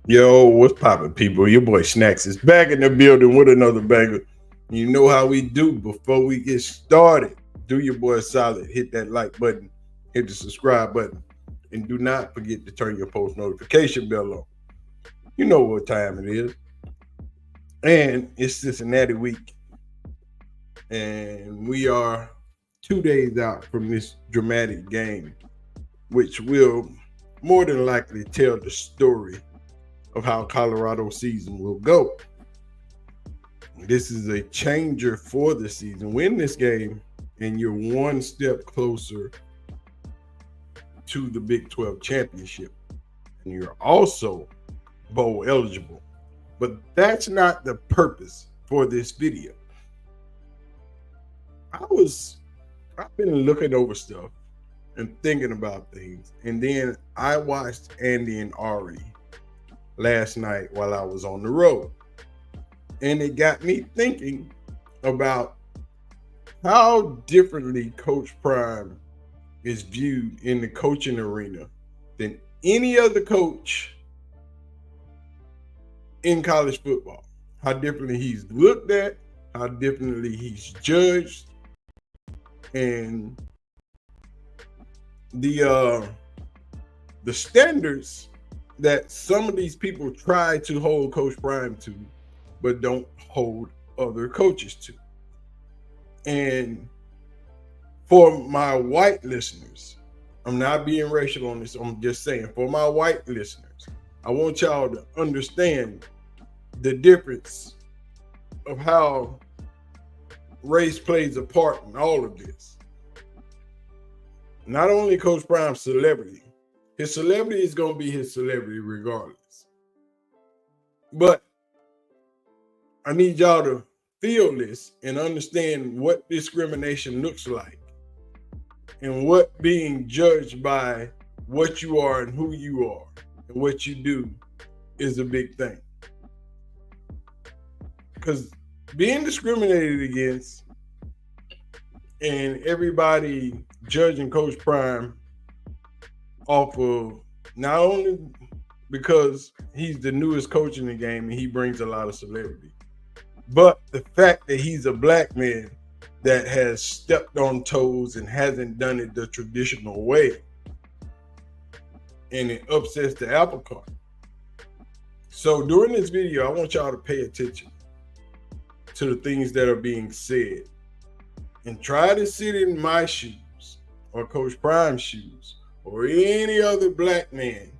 Yo, what's poppin', people? Your boy Snacks is back in the building with another banger. You know how we do. Before we get started, do your boy a solid. Hit that like button, hit the subscribe button, and do not forget to turn your post notification bell on. You know what time it is. And it's Cincinnati week. And we are 2 days out from this dramatic game, which will more than likely tell the story of how Colorado season will go. This is a changer for the season. Win this game, and you're one step closer to the Big 12 championship. And you're also bowl eligible. But that's not the purpose for this video. I've been looking over stuff and thinking about things. And then I watched Andy and Ari last night while I was on the road. And it got me thinking about how differently Coach Prime is viewed in the coaching arena than any other coach in college football. How differently he's looked at, how differently he's judged, and the standards that some of these people try to hold Coach Prime to, but don't hold other coaches to. And for my white listeners, I'm not being racial on this, I'm just saying, for my white listeners, I want y'all to understand the difference of how race plays a part in all of this. Not only Coach Prime's celebrity, his celebrity is going to be his celebrity regardless. But I need y'all to feel this and understand what discrimination looks like and what being judged by what you are and who you are and what you do is a big thing. Because being discriminated against and everybody judging Coach Prime off of not only because he's the newest coach in the game and he brings a lot of celebrity, but the fact that he's a black man that has stepped on toes and hasn't done it the traditional way, and it upsets the apple cart. So during this video, I want y'all to pay attention to the things that are being said and try to sit in my shoes or Coach Prime's shoes or any other black man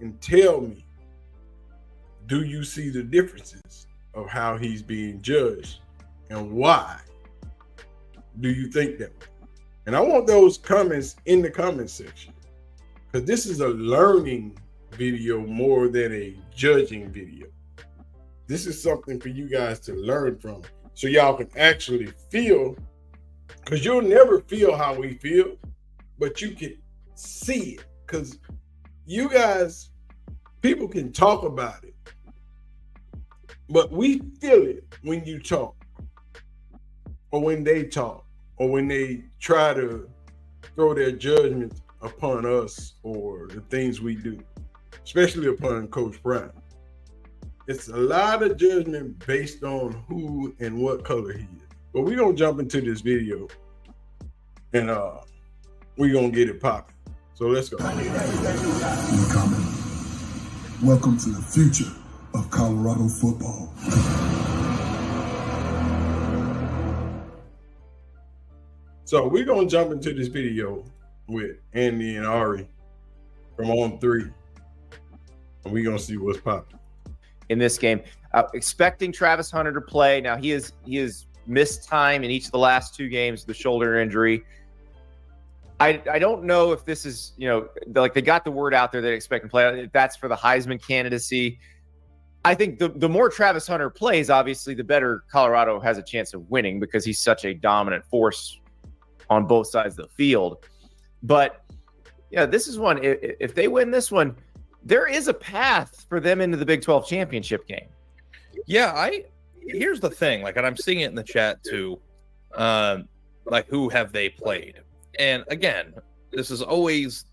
and tell me, do you see the differences of how he's being judged and why do you think that way? And I want those comments in the comment section, because this is a learning video more than a judging video. This is something for you guys to learn from so y'all can actually feel, because you'll never feel how we feel, but you can see it. Because you guys, people can talk about it, but we feel it when you talk or when they talk or when they try to throw their judgment upon us or the things we do, especially upon Coach Prime. It's a lot of judgment based on who and what color he is. But we're going to jump into this video and we're going to get it popping. So let's go. Welcome to the future of Colorado football. So we're going to jump into this video with Andy and Ari from On 3. And we're going to see what's popping in this game. Expecting Travis Hunter to play. Now he has missed time in each of the last two games with the shoulder injury. I don't know if this is, like they got the word out there they expect him to play. If that's for the Heisman candidacy. I think the more Travis Hunter plays, obviously, the better Colorado has a chance of winning because he's such a dominant force on both sides of the field. But yeah, this is one. If they win this one, there is a path for them into the Big 12 championship game. Yeah, here's the thing, and I'm seeing it in the chat too. Who have they played? And again, this is always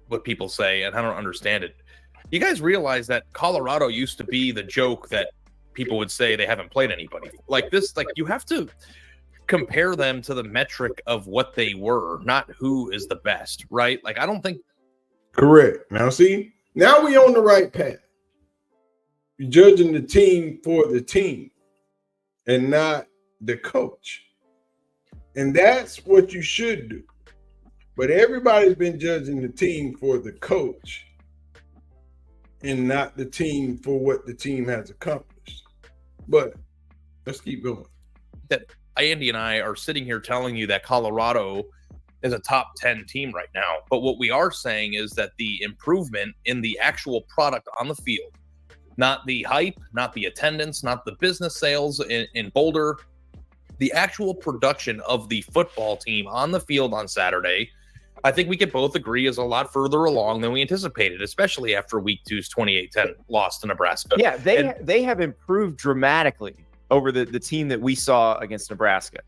what people say, and I don't understand it. you guys realize that Colorado used to be the joke that people would say they haven't played anybody like this. Like, you have to compare them to the metric of what they were, not who is the best, right? Like, I don't think. Correct. Now, see, now we on the right path. You're judging the team for the team and not the coach. And that's what you should do. But everybody's been judging the team for the coach and not the team for what the team has accomplished. But let's keep going. That Andy and I are sitting here telling you that Colorado is a top 10 team right now. But what we are saying is that the improvement in the actual product on the field, not the hype, not the attendance, not the business sales in Boulder, the actual production of the football team on the field on Saturday, I think we could both agree is a lot further along than we anticipated, especially after week 2's 28-10 loss to Nebraska. Yeah, they have improved dramatically over the team that we saw against Nebraska.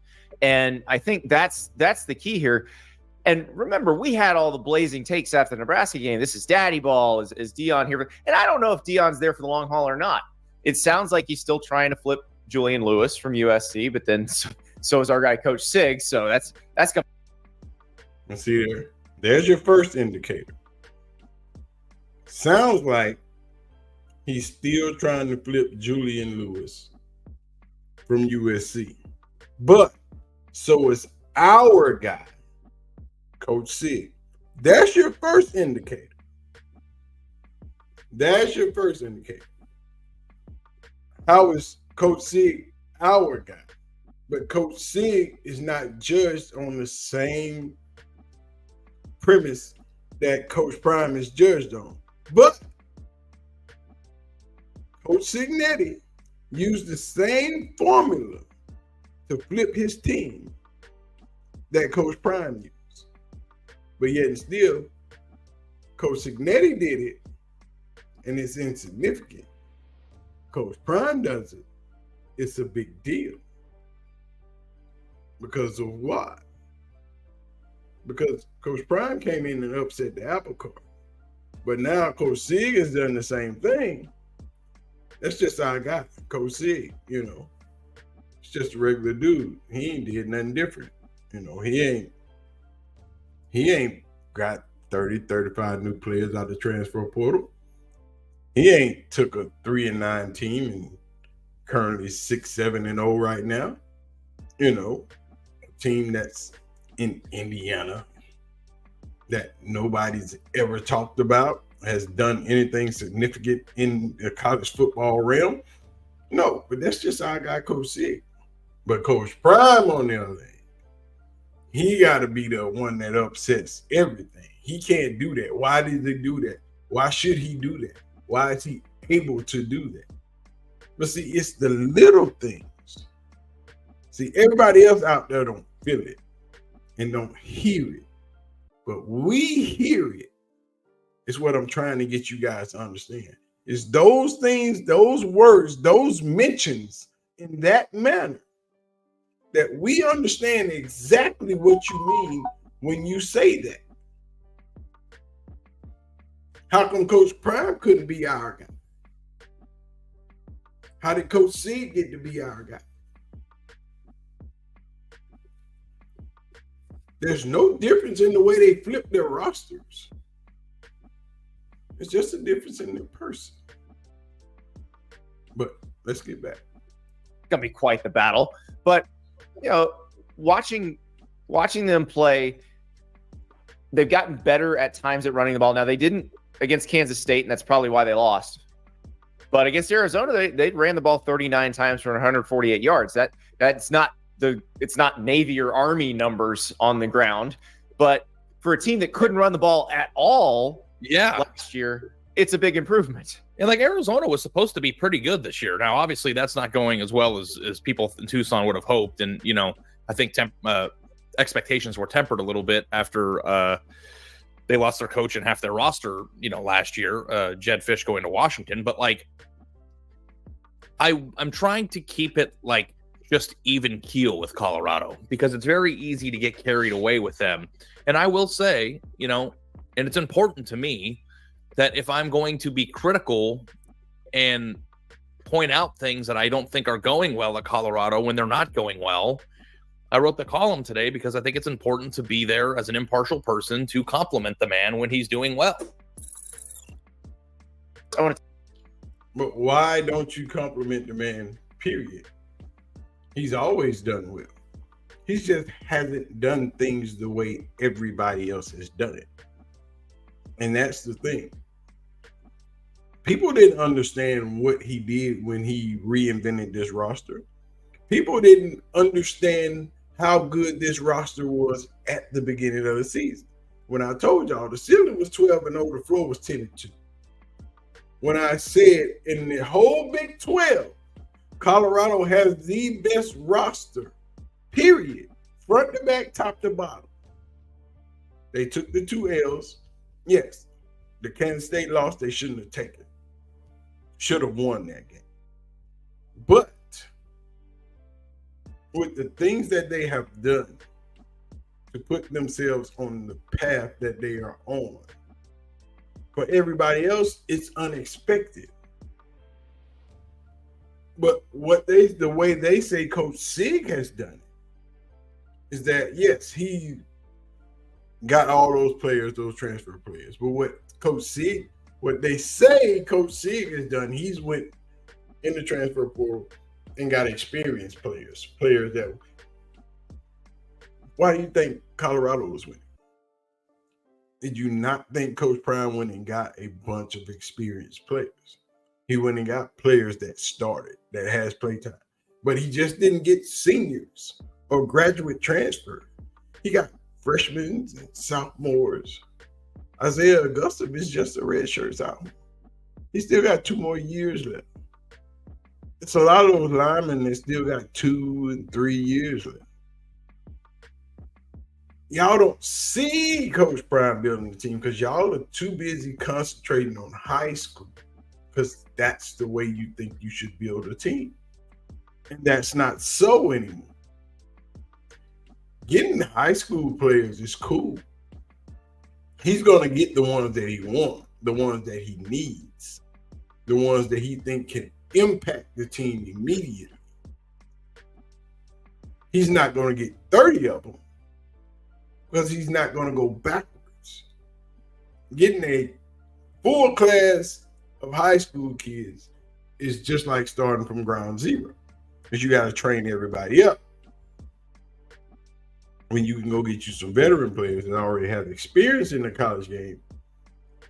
And I think that's the key here. And remember, we had all the blazing takes after the Nebraska game. This is daddy ball. Is Deion here? And I don't know if Deion's there for the long haul or not. It sounds like he's still trying to flip Julian Lewis from USC, but then so is our guy, Coach Sig. So that's And see there's your first indicator. Sounds like he's still trying to flip Julian Lewis from USC. But so is our guy, Coach Sig. That's your first indicator. That's your first indicator. How is Coach Sig our guy? But Coach Sig is not judged on the same premise that Coach Prime is judged on. But Coach Signetti used the same formula to flip his team that Coach Prime used. But yet and still, Coach Signetti did it, and it's insignificant. Coach Prime does it, it's a big deal. Because of what? Because Coach Prime came in and upset the apple cart. But now Coach Sig has done the same thing. That's just our guy, Coach Sig, It's just a regular dude. He ain't did nothing different. He ain't got 30, 35 new players out of the transfer portal. He ain't took a 3-9 team and currently 6-7-0 right now. A team that's in Indiana that nobody's ever talked about has done anything significant in the college football realm. No, but that's just our guy, Coach Sig. But Coach Prime, on the other hand, he got to be the one that upsets everything. He can't do that. Why did he do that? Why should he do that? Why is he able to do that? But see, it's the little things. See, everybody else out there don't feel it and don't hear it. But we hear it. It's what I'm trying to get you guys to understand. It's those things, those words, those mentions in that manner that we understand exactly what you mean when you say that. How come Coach Prime couldn't be our guy? How did Coach Sig get to be our guy? There's no difference in the way they flip their rosters. It's just a difference in their person. But let's get back. It's gonna be quite the battle. But watching them play, they've gotten better at times at running the ball. Now they didn't against Kansas State, and that's probably why they lost. But against Arizona, they ran the ball 39 times for 148 yards. It's not Navy or Army numbers on the ground, but for a team that couldn't run the ball at all last year, it's a big improvement. And like Arizona was supposed to be pretty good this year. Now, obviously, that's not going as well as people in Tucson would have hoped. And, I think expectations were tempered a little bit after they lost their coach and half their roster, last year, Jed Fish going to Washington. But like, I'm trying to keep it like just even keel with Colorado because it's very easy to get carried away with them. And I will say, and it's important to me that if I'm going to be critical and point out things that I don't think are going well at Colorado when they're not going well, I wrote the column today because I think it's important to be there as an impartial person to compliment the man when he's doing well. But why don't you compliment the man, period? He's always done well. He just hasn't done things the way everybody else has done it. And that's the thing. People didn't understand what he did when he reinvented this roster. People didn't understand how good this roster was at the beginning of the season. When I told y'all the ceiling was 12-0, the floor was 10-2. When I said in the whole Big 12, Colorado has the best roster, period, front to back, top to bottom. They took the 2 L's. Yes, the Kansas State loss they shouldn't have taken. Should have won that game. But with the things that they have done to put themselves on the path that they are on, for everybody else, it's unexpected. But the way they say Coach Sig has done it is that, yes, he got all those players, those transfer players. But what they say Coach Sig has done, he's went in the transfer portal and got experienced players that. Why do you think Colorado was winning? Did you not think Coach Prime went and got a bunch of experienced players? He went and got players that started, that has playtime. But he just didn't get seniors or graduate transfer. He got freshmen and sophomores. Isaiah Augusta is just a redshirt sophomore. He still got 2 more years left. It's a lot of those linemen that still got 2 and 3 years left. Y'all don't see Coach Prime building the team because y'all are too busy concentrating on high school because that's the way you think you should build a team. And that's not so anymore. Getting high school players is cool. He's going to get the ones that he wants, the ones that he needs, the ones that he thinks can impact the team immediately. He's not going to get 30 of them because he's not going to go backwards. Getting a full class of high school kids is just like starting from ground zero because you got to train everybody up. When you can go get you some veteran players that already have experience in the college game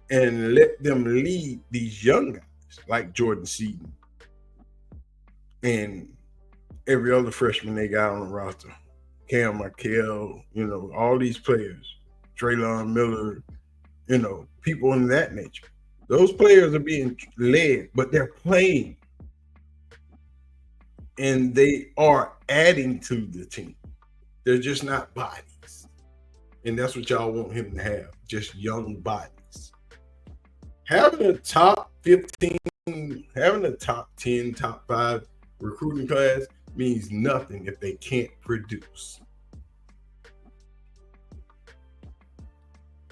and let them lead these young guys like Jordan Seaton and every other freshman they got on the roster. Cam Michael, all these players, Traylon Miller, people in that nature. Those players are being led, but they're playing. And they are adding to the team. They're just not bodies. And that's what y'all want him to have, just young bodies. Having a top 15, having a top 10, top 5 recruiting class means nothing if they can't produce.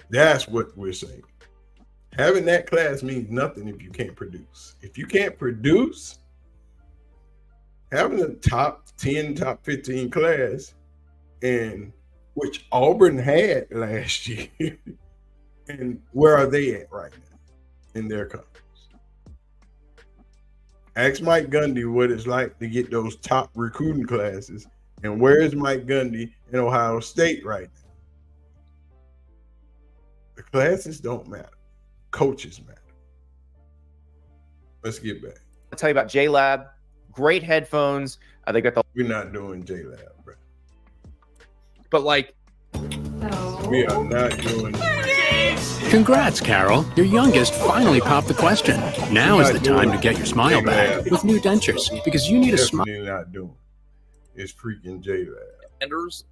That's what we're saying. Having that class means nothing if you can't produce. If you can't produce, having a top 10, top 15 class, and which Auburn had last year, and where are they at right now in their conference? Ask Mike Gundy what it's like to get those top recruiting classes, and where is Mike Gundy in Ohio State right now? The classes don't matter. Coaches matter. Let's get back. I'll tell you about JLab. Great headphones. They got the. We're not doing JLab, bro. But we are not doing. Congrats, Carol. Your youngest finally popped the question. Now is the time to get your smile back with new dentures because you need a smile. Definitely not doing. It's freaking JLab. Sanders,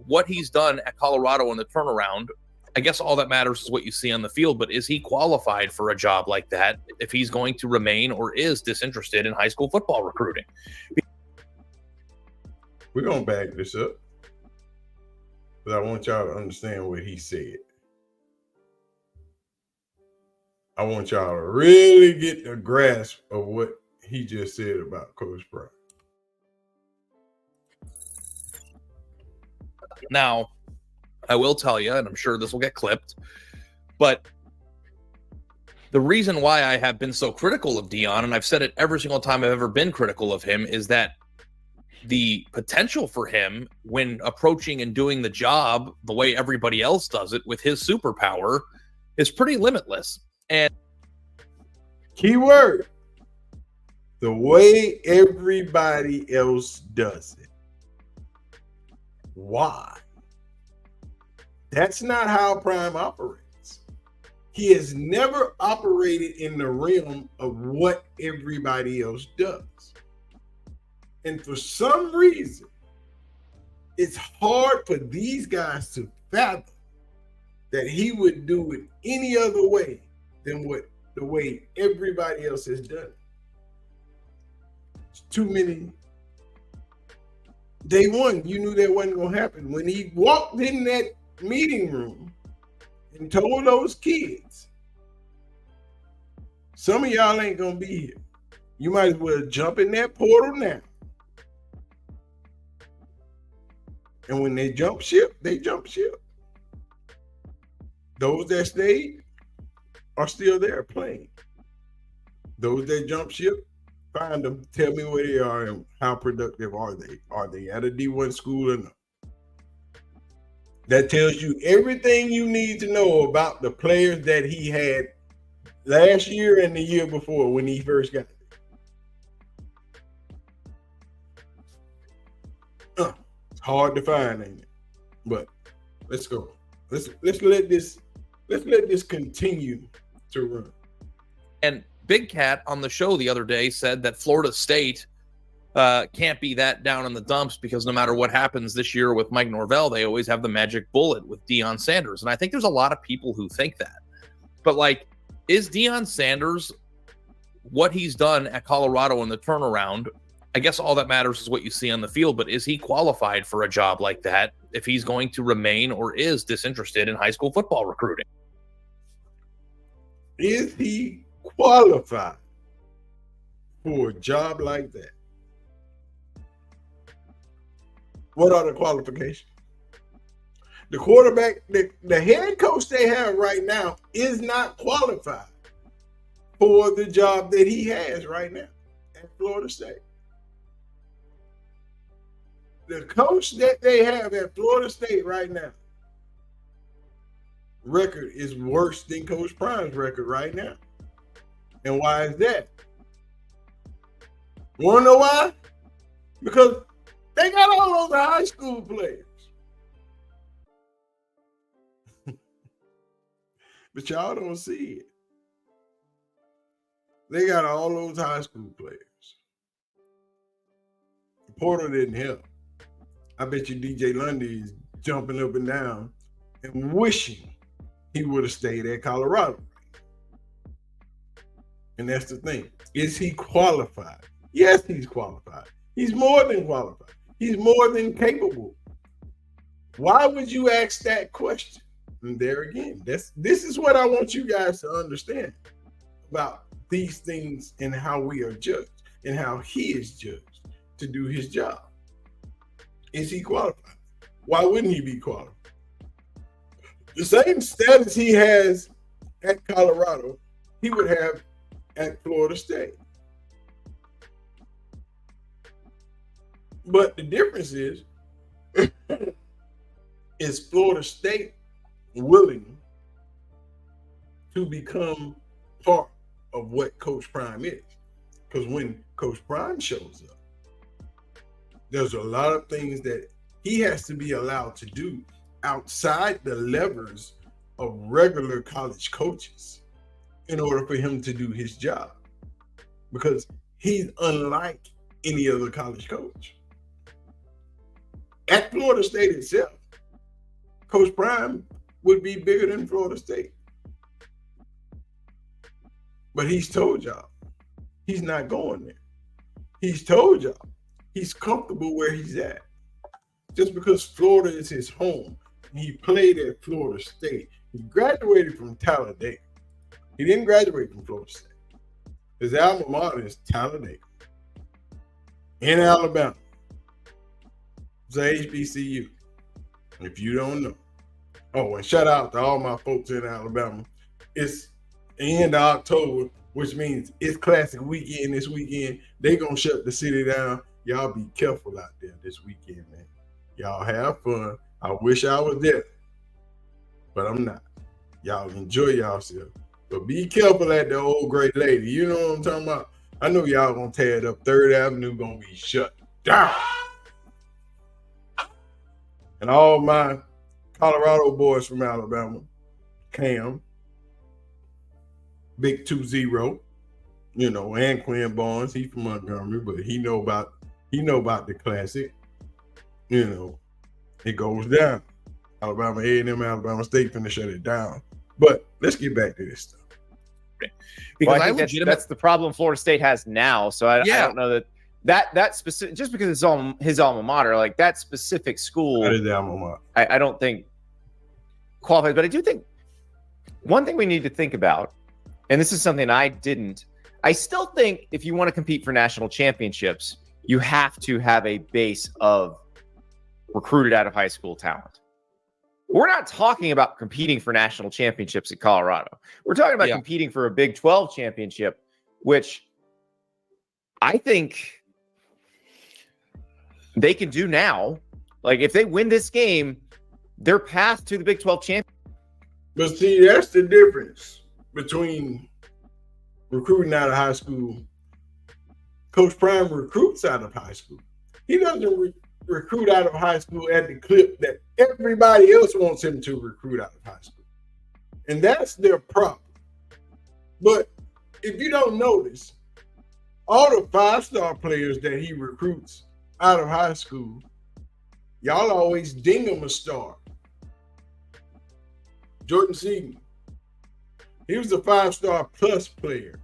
what he's done at Colorado in the turnaround, I guess all that matters is what you see on the field, but is he qualified for a job like that if he's going to remain or is disinterested in high school football recruiting? We're going to back this up, but I want y'all to understand what he said. I want y'all to really get a grasp of what he just said about Coach Prime. Now, I will tell you, and I'm sure this will get clipped, but the reason why I have been so critical of Deion, and I've said it every single time I've ever been critical of him, is that the potential for him when approaching and doing the job the way everybody else does it with his superpower is pretty limitless. And keyword, the way everybody else does it. Why? That's not how Prime operates. He has never operated in the realm of what everybody else does. And for some reason, it's hard for these guys to fathom that he would do it any other way than the way everybody else has done it. It's too many. Day one, you knew that wasn't going to happen. When he walked in that meeting room and told those kids, some of y'all ain't going to be here. You might as well jump in that portal now. And when they jump ship, they jump ship. Those that stayed are still there playing. Those that jump ship, find them, tell me where they are and how productive are they. Are they at a D1 school or not? That tells you everything you need to know about the players that he had last year and the year before when he first got there. It's hard to find, ain't it? But let's go. Let's let this continue to run. And Big Cat on the show the other day said that Florida State can't be that down in the dumps because no matter what happens this year with Mike Norvell, they always have the magic bullet with Deion Sanders. And I think there's a lot of people who think that. But, like, is Deion Sanders, what he's done at Colorado in the turnaround, I guess all that matters is what you see on the field, but is he qualified for a job like that if he's going to remain or is disinterested in high school football recruiting? Is he qualified for a job like that? What are the qualifications? The quarterback, the head coach they have right now is not qualified for the job that he has right now at Florida State. The coach that they have at Florida State right now, record is worse than Coach Prime's record right now. And why is that? Want to know why? Because they got all those high school players. But y'all don't see it. They got all those high school players. The portal didn't help. I bet you DJ Lundy is jumping up and down and wishing he would have stayed at Colorado. And that's the thing. Is he qualified? Yes, he's qualified. He's more than qualified. He's more than capable. Why would you ask that question? And there again, this is what I want you guys to understand about these things and how we are judged and how he is judged to do his job. Is he qualified? Why wouldn't he be qualified? The same status he has at Colorado, he would have at Florida State. But the difference is Florida State willing to become part of what Coach Prime is? Because when Coach Prime shows up, there's a lot of things that he has to be allowed to do outside the levers of regular college coaches in order for him to do his job. Because he's unlike any other college coach. At Florida State itself, Coach Prime would be bigger than Florida State. But he's told y'all he's not going there. He's told y'all he's comfortable where he's at. Just because Florida is his home, he played at Florida State. He graduated from Talladega. He didn't graduate from Florida State. His alma mater is Talladega in Alabama. It's a HBCU. If you don't know. Oh, and shout out to all my folks in Alabama. It's the end of October, which means it's classic weekend this weekend. They gonna shut the city down. Y'all be careful out there this weekend, man. Y'all have fun. I wish I was there, but I'm not. Y'all enjoy yourself. But be careful at the old great lady. You know what I'm talking about? I know y'all gonna tear it up. 3rd Avenue gonna be shut down. And all my Colorado boys from Alabama, Cam, Big 2-0, and Quinn Barnes. He from Montgomery, but he know about the classic. It goes down. Alabama A&M, Alabama State finna shut it down. But let's get back to this stuff. Because I think that's the problem Florida State has now. So I don't know that specific, just because it's his alma mater, like that specific school. That is the alma mater. I don't think qualifies, but I do think one thing we need to think about, and this is something I still think if you want to compete for national championships, you have to have a base of recruited out of high school talent. We're not talking about competing for national championships at Colorado. We're talking about competing for a Big 12 championship, which I think they can do now. Like if they win this game, their path to the Big 12 championship. But see, that's the difference between recruiting out of high school. Coach Prime recruits out of high school. He doesn't recruit out of high school at the clip that everybody else wants him to recruit out of high school. And that's their problem. But if you don't notice, all the 5-star players that he recruits out of high school, y'all always ding him a star. Jordan Seaton, he was a 5-star plus player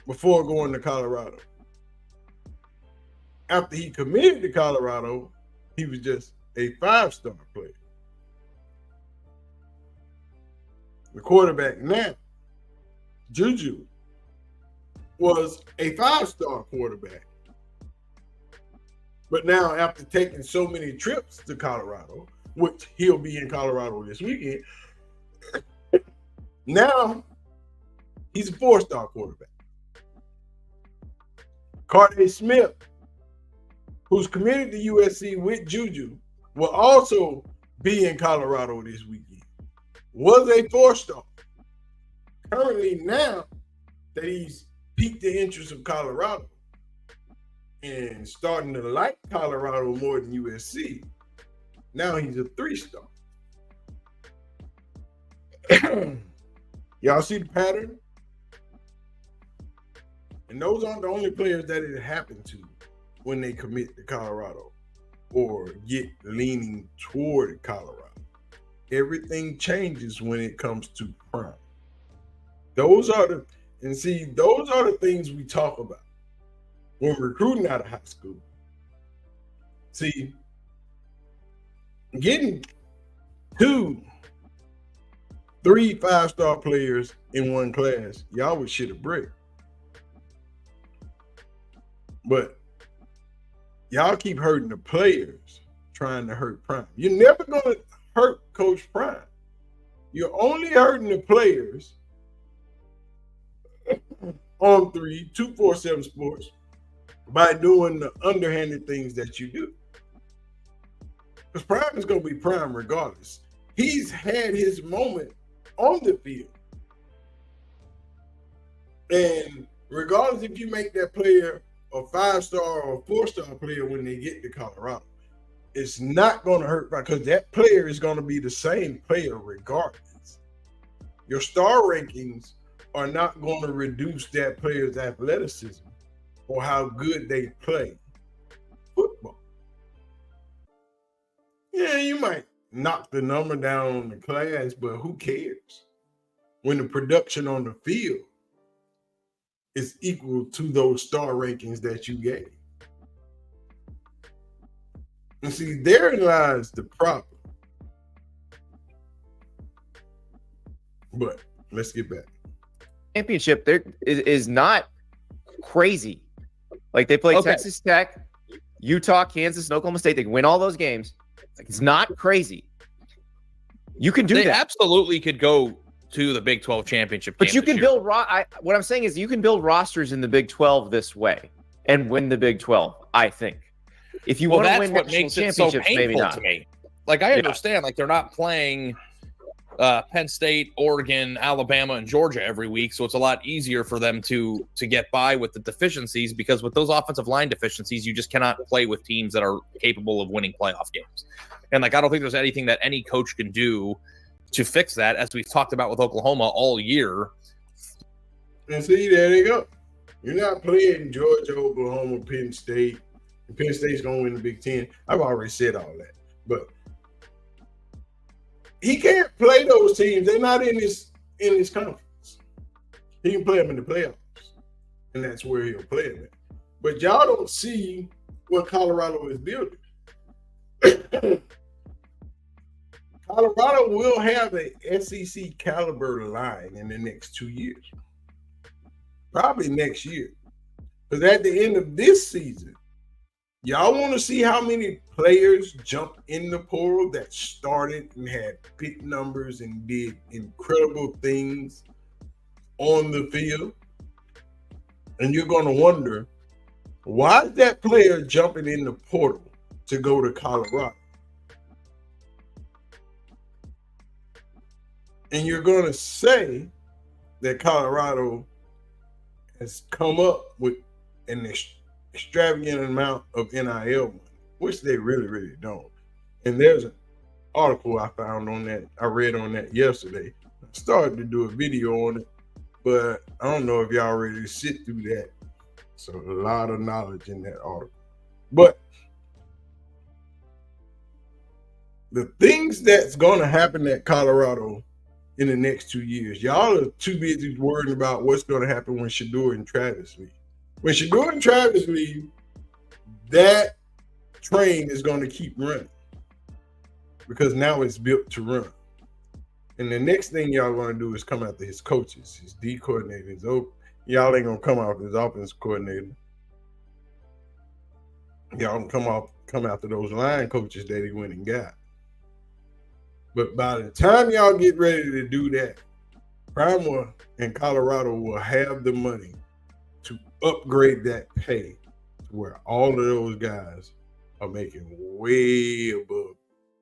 before going to Colorado. After he committed to Colorado, he was just a 5-star player. The quarterback now, Juju, was a 5-star quarterback. But now, after taking so many trips to Colorado, which he'll be in Colorado this weekend, now he's a 4-star quarterback. Carter Smith, who's committed to USC with Juju, will also be in Colorado this weekend. Was a 4-star. Currently, now that he's piqued the interest of Colorado and starting to like Colorado more than USC, now he's a 3-star. Y'all see the pattern? And those aren't the only players that it happened to when they commit to Colorado or get leaning toward Colorado. Everything changes when it comes to prime. Those are the things we talk about when recruiting out of high school. See, getting 2, 3 5-star players in one class, y'all would shit a brick. But y'all keep hurting the players trying to hurt Prime. You're never going to hurt Coach Prime. You're only hurting the players on 247 Sports by doing the underhanded things that you do. Because Prime is going to be Prime regardless. He's had his moment on the field. And regardless if you make that player a 5-star or a 4-star player when they get to Colorado, it's not going to hurt because that player is going to be the same player regardless. Your star rankings are not going to reduce that player's athleticism or how good they play football. Yeah, you might knock the number down on the class, but who cares when the production on the field is equal to those star rankings that you gave? And see, therein lies the problem. But let's get back. Championship there is not crazy. Like they play Texas Tech, Utah, Kansas, and Oklahoma State. They can win all those games. Like it's not crazy. You can do they that. Absolutely could go to the Big 12 championship. But you can build what I'm saying is you can build rosters in the Big 12 this way and win the Big 12, I think. If you want to win what makes it so painful to me. Like I understand, like they're not playing Penn State, Oregon, Alabama, and Georgia every week, so it's a lot easier for them to get by with the deficiencies, because with those offensive line deficiencies, you just cannot play with teams that are capable of winning playoff games. And like I don't think there's anything that any coach can do to fix that, as we've talked about with Oklahoma all year. And see, there they go. You're not playing Georgia, Oklahoma, Penn State. And Penn State's going to win the Big Ten. I've already said all that. But he can't play those teams. They're not in this conference. He can play them in the playoffs. And that's where he'll play them at. But y'all don't see what Colorado is building. Colorado will have an SEC caliber line in the next 2 years. Probably next year. Because at the end of this season, y'all want to see how many players jump in the portal that started and had big numbers and did incredible things on the field? And you're going to wonder, why is that player jumping in the portal to go to Colorado? And you're going to say that Colorado has come up with an extravagant amount of NIL money, which they really, really don't. And there's an article I found on that. I read on that yesterday. I started to do a video on it, but I don't know if y'all ready to sit through that. So a lot of knowledge in that article. But the things that's going to happen at Colorado in the next 2 years, y'all are too busy worrying about what's going to happen when Shedeur and Travis leave. When Shedeur and Travis leave, that train is going to keep running because now it's built to run. And the next thing y'all going to do is come after his coaches, his D coordinators. Y'all ain't going to come after his offensive coordinator. Y'all can come after those line coaches that he went and got. But by the time y'all get ready to do that, Prime and Colorado will have the money to upgrade that pay to where all of those guys are making way above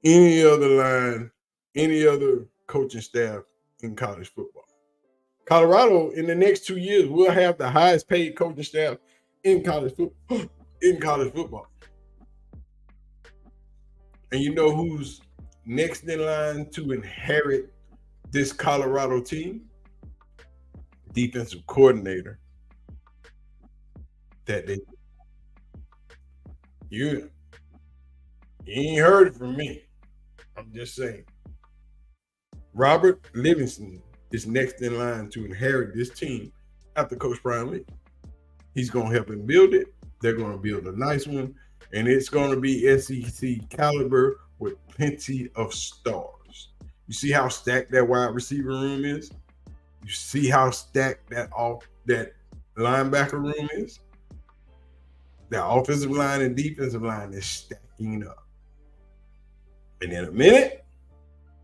any other line, any other coaching staff in college football. Colorado, in the next 2 years, will have the highest paid coaching staff in college football. And you know who's next in line to inherit this Colorado team? Defensive coordinator. You ain't heard it from me. I'm just saying. Robert Livingston is next in line to inherit this team after Coach Prime leaves. He's going to help him build it. They're going to build a nice one, and it's going to be SEC caliber with plenty of stars. You see how stacked that wide receiver room is? You see how stacked that linebacker room is? The offensive line and defensive line is stacking up. And in a minute,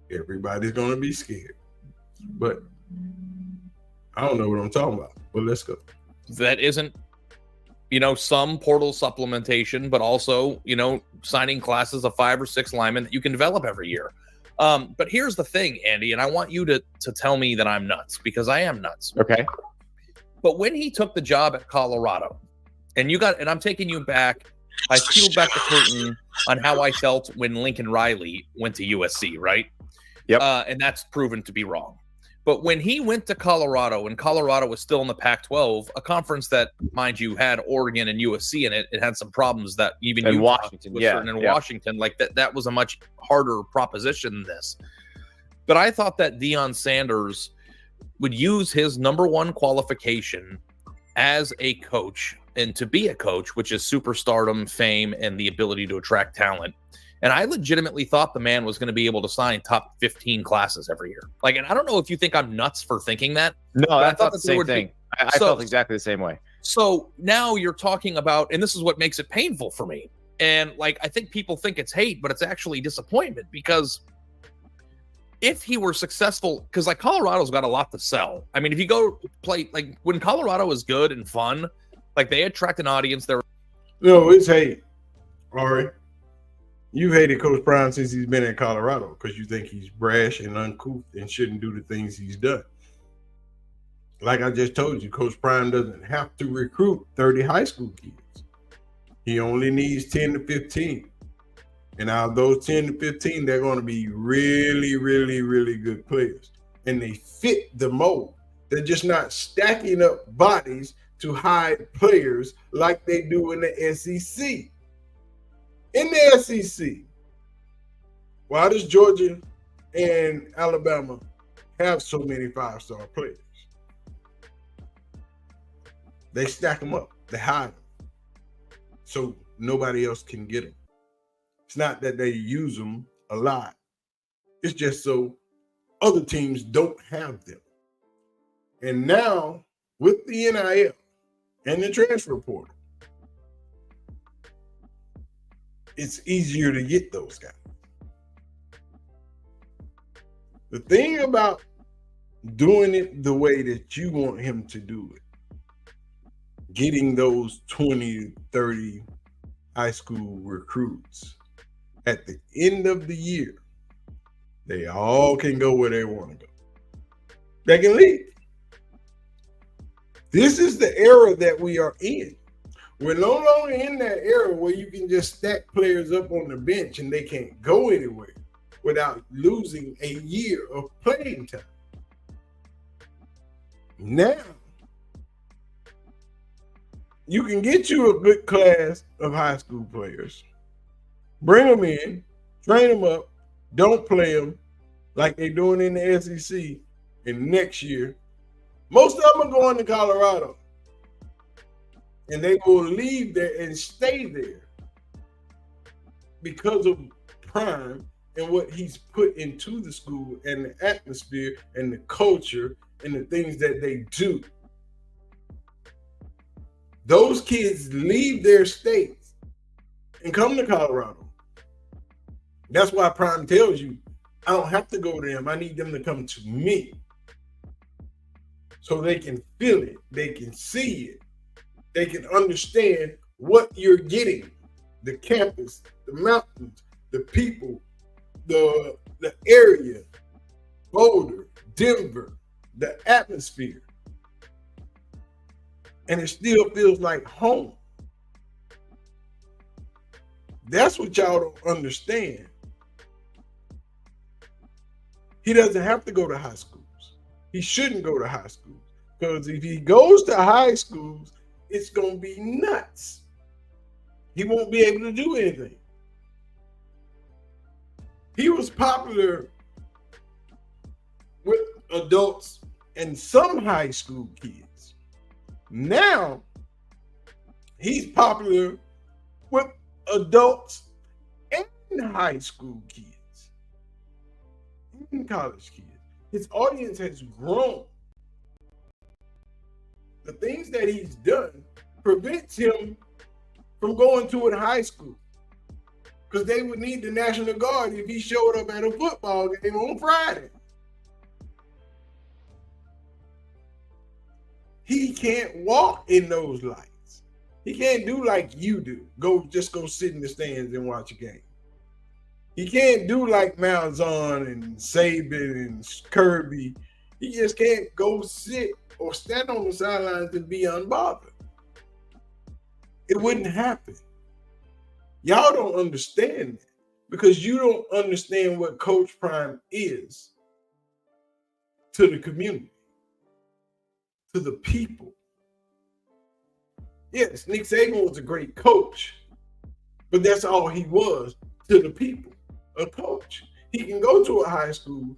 everybody's going to be scared. But I don't know what I'm talking about. But let's go. That isn't, some portal supplementation, but also, signing classes of 5 or 6 linemen that you can develop every year. But here's the thing, Andy, and I want you to tell me that I'm nuts, because I am nuts. Okay. But when he took the job at Colorado, and I'm taking you back, I peeled back the curtain on how I felt when Lincoln Riley went to USC, right? Yep. And that's proven to be wrong. But when he went to Colorado, and Colorado was still in the Pac-12, a conference that, mind you, had Oregon and USC in it, it had some problems that even in Utah Washington, Washington, like that was a much harder proposition than this. But I thought that Deion Sanders would use his number one qualification as a coach and to be a coach, which is superstardom, fame, and the ability to attract talent, And I legitimately thought the man was going to be able to sign top 15 classes every year. Like, and I don't know if you think I'm nuts for thinking that. No, I thought that the same thing. I felt exactly the same way. So now you're talking about, and this is what makes it painful for me. And like, I think people think it's hate, but it's actually disappointment, because if he were successful, because like Colorado's got a lot to sell. I mean, if you go play, like when Colorado is good and fun, like they attract an audience. No, it's hate. Ari, you've hated Coach Prime since he's been in Colorado because you think he's brash and uncouth and shouldn't do the things he's done. Like I just told you, Coach Prime doesn't have to recruit 30 high school kids. He only needs 10 to 15. And out of those 10 to 15, they're going to be really, really, really good players. And they fit the mold. They're just not stacking up bodies to hide players like they do in the SEC. In the SEC, why does Georgia and Alabama have so many five-star players? They stack them up. They hide them. So nobody else can get them. It's not that they use them a lot. It's just so other teams don't have them. And now, with the NIL and the transfer portal, it's easier to get those guys. The thing about doing it the way that you want him to do it, getting those 20, 30 high school recruits, at the end of the year, they all can go where they want to go. They can leave. This is the era that we are in. We're no longer in that era where you can just stack players up on the bench and they can't go anywhere without losing a year of playing time. Now, you can get you a good class of high school players. Bring them in, train them up, don't play them like they're doing in the SEC. And next year, most of them are going to Colorado. And they will leave there and stay there because of Prime and what he's put into the school and the atmosphere and the culture and the things that they do. Those kids leave their states and come to Colorado. That's why Prime tells you, I don't have to go to them. I need them to come to me. So they can feel it. They can see it. They can understand what you're getting. The campus, the mountains, the people, the area, Boulder, Denver, the atmosphere. And it still feels like home. That's what y'all don't understand. He doesn't have to go to high schools. He shouldn't go to high schools. Because if he goes to high schools, it's going to be nuts. He won't be able to do anything. He was popular with adults and some high school kids. Now, he's popular with adults and high school kids. And college kids. His audience has grown. The things that he's done prevents him from going to a high school. Because they would need the National Guard if he showed up at a football game on Friday. He can't walk in those lights. He can't do like you do. Just go sit in the stands and watch a game. He can't do like Malzahn and Saban and Kirby. He just can't go sit or stand on the sidelines and be unbothered. It wouldn't happen. Y'all don't understand that because you don't understand what Coach Prime is to the community, to the people. Yes, Nick Saban was a great coach, but that's all he was to the people, a coach. He can go to a high school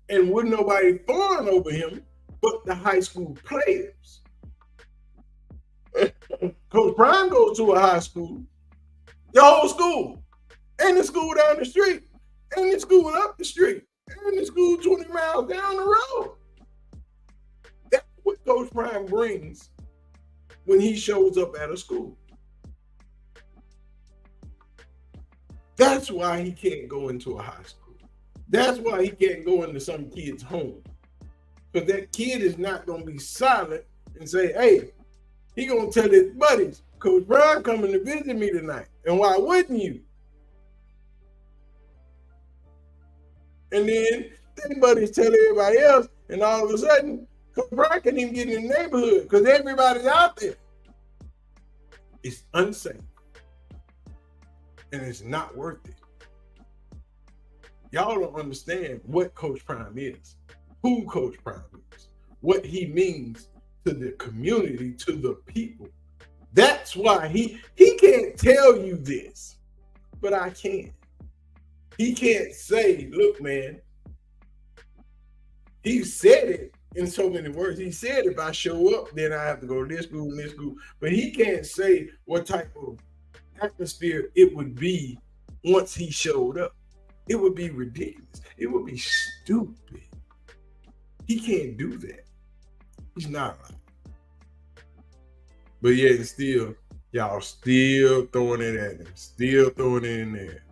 and wouldn't nobody fawn over him but the high school players. Coach Prime goes to a high school, the whole school And the school down the street. And the school up the street. And the school 20 miles down the road. That's what Coach Prime brings when he shows up at a school. That's why he can't go into a high school. That's why he can't go into some kid's home. Because that kid is not going to be silent and say, hey, he going to tell his buddies, Coach Prime coming to visit me tonight. And why wouldn't you? And then their buddies tell everybody else, and all of a sudden, Coach Prime can't even get in the neighborhood because everybody's out there. It's unsafe. And it's not worth it. Y'all don't understand what Coach Prime is, who Coach Prime is, what he means to the community, to the people. That's why he can't tell you this, but I can. He can't say, look, man, he said it in so many words. He said, if I show up, then I have to go to this school and this school. But he can't say what type of atmosphere it would be once he showed up. It would be ridiculous. It would be stupid. He can't do that. He's not allowed. But yet still, y'all still throwing it at him. Still throwing it in there.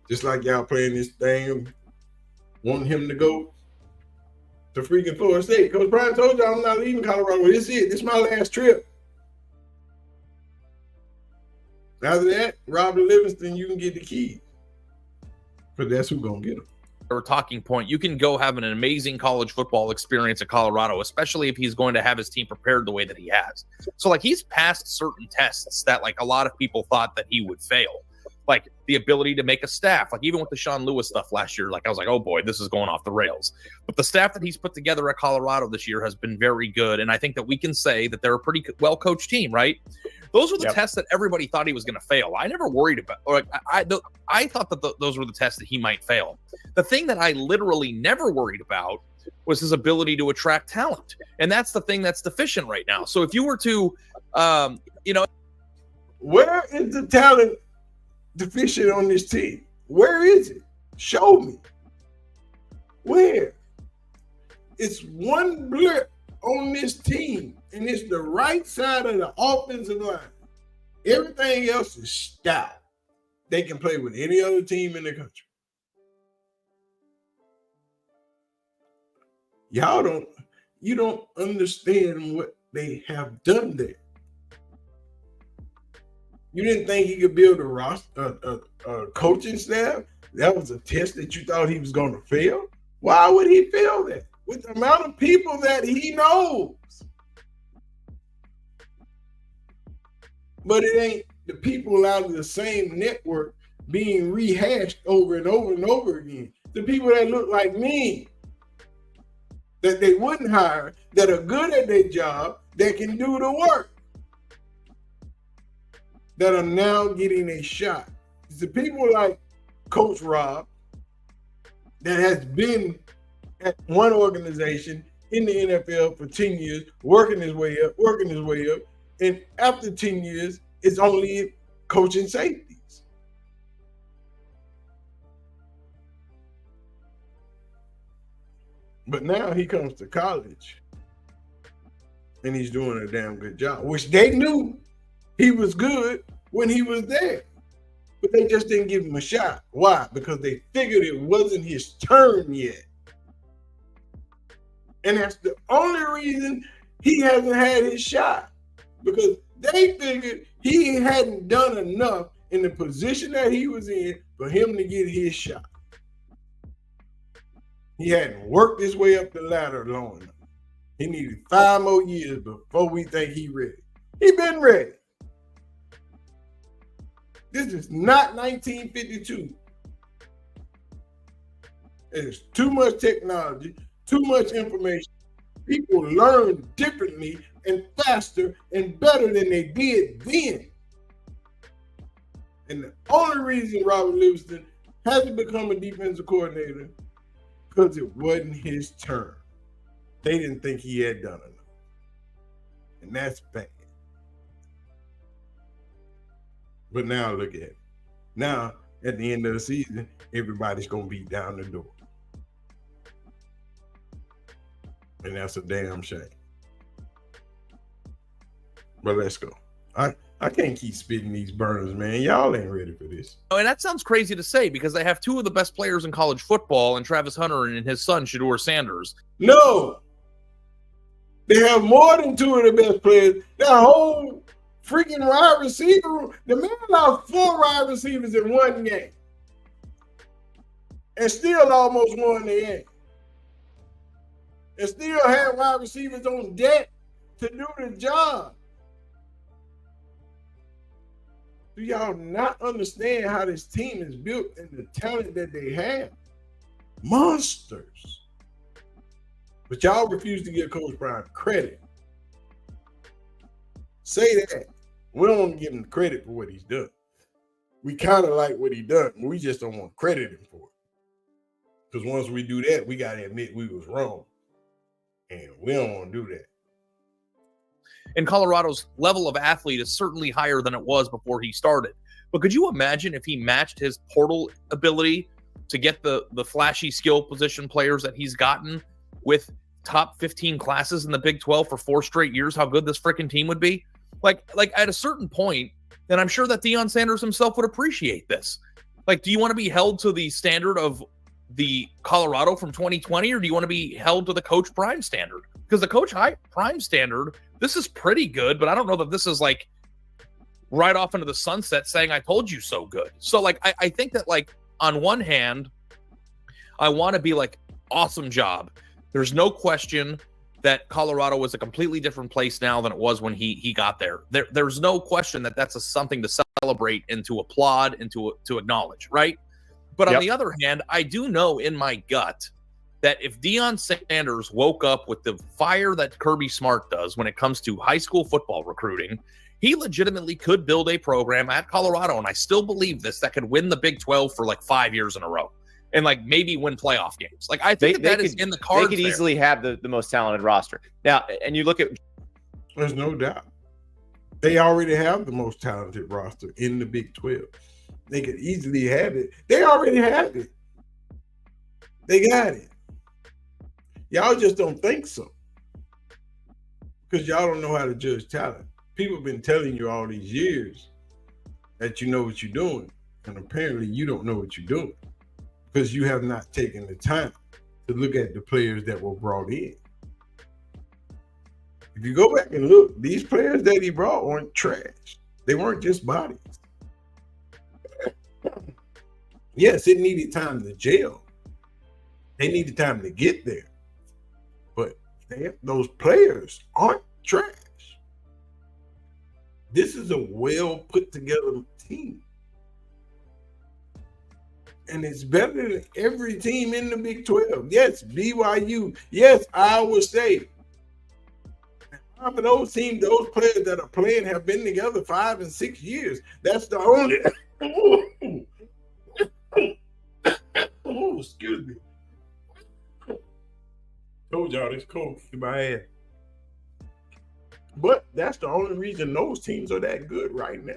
Just like y'all playing this thing, wanting him to go to freaking Florida State. Coach Prime told y'all I'm not leaving Colorado. This is it. This is my last trip. After that, Robert Livingston, you can get the keys. But that's who's going to get them. Or talking point, you can go have an amazing college football experience at Colorado, especially if he's going to have his team prepared the way that he has. So, like, he's passed certain tests that, like, a lot of people thought that he would fail. Like the ability to make a staff, like even with the Sean Lewis stuff last year, like I was like, oh boy, this is going off the rails. But the staff that he's put together at Colorado this year has been very good. And I think that we can say that they're a pretty well-coached team, right? Those were the tests that everybody thought he was going to fail. I never worried about, or I thought that those were the tests that he might fail. The thing that I literally never worried about was his ability to attract talent. And that's the thing that's deficient right now. So if you were to, where is the talent deficient on this team? Where is it? Show me. Where? It's one blip on this team, and it's the right side of the offensive line. Everything else is stout. They can play with any other team in the country. You don't understand what they have done there. You didn't think he could build a roster, a coaching staff? That was a test that you thought he was going to fail? Why would he fail that? With the amount of people that he knows. But it ain't the people out of the same network being rehashed over and over and over again. The people that look like me, that they wouldn't hire, that are good at their job, that can do the work, that are now getting a shot. It's the people like Coach Rob that has been at one organization in the NFL for 10 years, working his way up. And after 10 years, it's only coaching safeties. But now he comes to college and he's doing a damn good job, which they knew he was good when he was there, but they just didn't give him a shot. Why? Because they figured it wasn't his turn yet. And that's the only reason he hasn't had his shot, because they figured he hadn't done enough in the position that he was in for him to get his shot. He hadn't worked his way up the ladder long enough. He needed 5 more years before we think he ready. He been ready. This is not 1952. There's too much technology, too much information. People learn differently and faster and better than they did then. And the only reason Robert Livingston hasn't become a defensive coordinator, because it wasn't his turn. They didn't think he had done enough. And that's bad. But now look at it. Now at the end of the season, everybody's gonna be down the door. And that's a damn shame. But let's go. I can't keep spitting these burners, man. Y'all ain't ready for this. Oh, and that sounds crazy to say because they have two of the best players in college football, and Travis Hunter and his son, Shedeur Sanders. No. They have more than two of the best players. That whole freaking wide receiver. The man lost 4 wide receivers in one game. And still almost won the game. And still had wide receivers on deck to do the job. Do y'all not understand how this team is built and the talent that they have? Monsters. But y'all refuse to give Coach Prime credit. Say that. We don't want to give him credit for what he's done. We kind of like what he done. We just don't want to credit him for it. Because once we do that, we got to admit we was wrong. And we don't want to do that. And Colorado's level of athlete is certainly higher than it was before he started. But could you imagine if he matched his portal ability to get the flashy skill position players that he's gotten with top 15 classes in the Big 12 for 4 straight years, how good this freaking team would be? Like at a certain point, and I'm sure that Deion Sanders himself would appreciate this. Like, do you want to be held to the standard of the Colorado from 2020, or do you want to be held to the Coach Prime standard? Because the Coach Prime standard, this is pretty good, but I don't know that this is like right off into the sunset saying I told you so good. So like I think that like on one hand, I want to be like awesome job. There's no question that Colorado is a completely different place now than it was when he got there. There's no question that that's something to celebrate and to applaud and to acknowledge, right? But on the other hand, I do know in my gut that if Deion Sanders woke up with the fire that Kirby Smart does when it comes to high school football recruiting, he legitimately could build a program at Colorado, and I still believe this, that could win the Big 12 for like 5 years in a row and like maybe win playoff games. Like I think that is in the cards. They could easily have the most talented roster. Now, and you look at... There's no doubt. They already have the most talented roster in the Big 12. They could easily have it. They already have it. They got it. Y'all just don't think so. Because y'all don't know how to judge talent. People have been telling you all these years that you know what you're doing. And apparently you don't know what you're doing. Because you have not taken the time to look at the players that were brought in. If you go back and look, these players that he brought weren't trash. They weren't just bodies. Yes, it needed time to gel. They needed time to get there. But those players aren't trash. This is a well put together team. And it's better than every team in the Big 12. Yes, BYU. Yes, Iowa State. Half of those teams, those players that are playing have been together 5 and 6 years. That's the only... Oh, excuse me. Told y'all this cold in my head. But that's the only reason those teams are that good right now.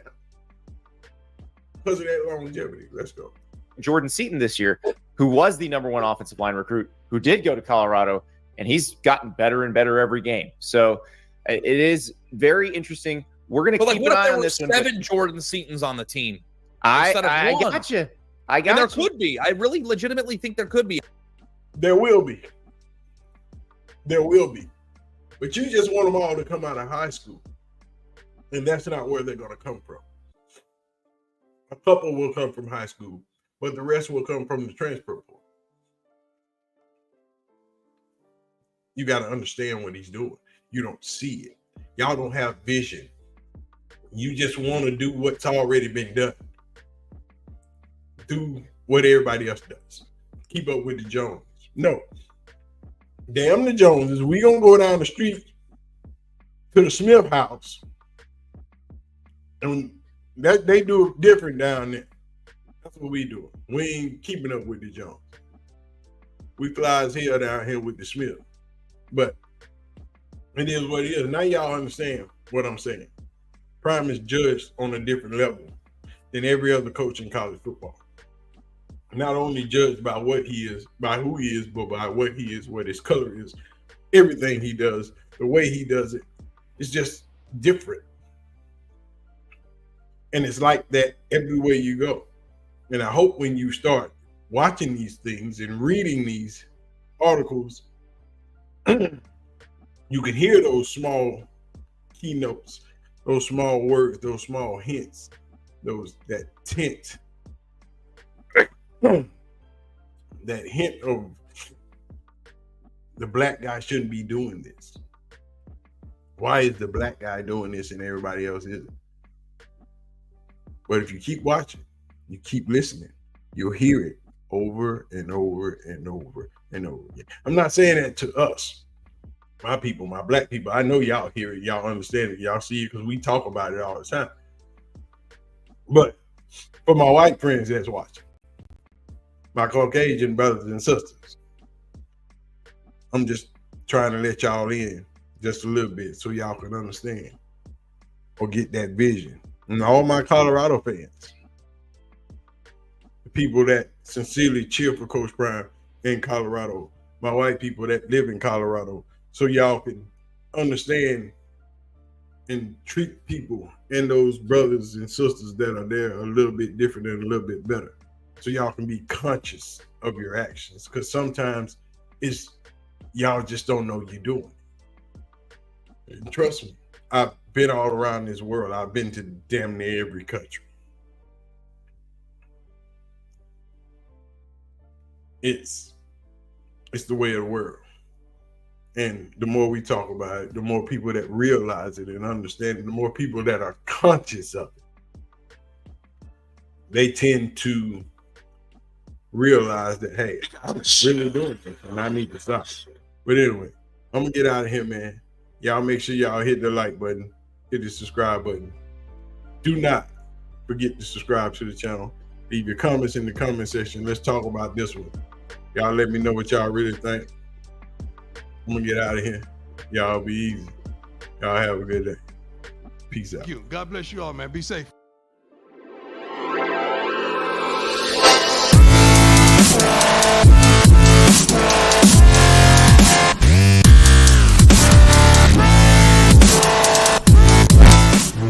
Because of that longevity. Let's go. Jordan Seaton this year, who was the #1 offensive line recruit, who did go to Colorado, and he's gotten better and better every game. So it is very interesting. We're going to keep an eye on this. 7 Jordan Seatons on the team. I got you. And there could be. I really legitimately think there could be. There will be. There will be. But you just want them all to come out of high school. And that's not where they're going to come from. A couple will come from high school, but the rest will come from the transfer portal. You got to understand what he's doing. You don't see it. Y'all don't have vision. You just want to do what's already been done. Do what everybody else does. Keep up with the Joneses. No. Damn the Joneses. We gonna go down the street to the Smith house. And that they do it different down there. That's what we do. We ain't keeping up with the Joneses. We fly as hell down here with the Smith. But it is what it is. Now y'all understand what I'm saying. Prime is judged on a different level than every other coach in college football. not only judged by what he is, by who he is, but by what he is, what his color is, everything he does, the way he does it, it's just different. And it's like that everywhere you go. And I hope when you start watching these things and reading these articles, you can hear those small keynotes, those small words, those small hints, that tint, that hint of the black guy shouldn't be doing this. Why is the black guy doing this and everybody else isn't? But if you keep watching, you keep listening, you'll hear it over and over and over and over again. I'm not saying that to us, my people, my black people. I know y'all hear it, y'all understand it, y'all see it because we talk about it all the time. But for my white friends that's watching, my Caucasian brothers and sisters, I'm just trying to let y'all in just a little bit so y'all can understand or get that vision. And all my Colorado fans, the people that sincerely cheer for Coach Prime in Colorado, my white people that live in Colorado, so y'all can understand and treat people and those brothers and sisters that are there a little bit different and a little bit better. So y'all can be conscious of your actions, because sometimes it's y'all just don't know you're doing it. And trust me, I've been all around this world. I've been to damn near every country. It's the way of the world. And the more we talk about it, the more people that realize it and understand it, the more people that are conscious of it, they tend to realize that, hey, I'm really doing this and I need to stop. But anyway, I'm gonna get out of here, man. Y'all make sure y'all hit the like button, hit the subscribe button. Do not forget to subscribe to the channel. Leave your comments in the comment section. Let's talk about this one. Y'all let me know what y'all really think. I'm gonna get out of here. Y'all be easy. Y'all have a good day. Peace out. Thank you. God bless you all, man. Be safe.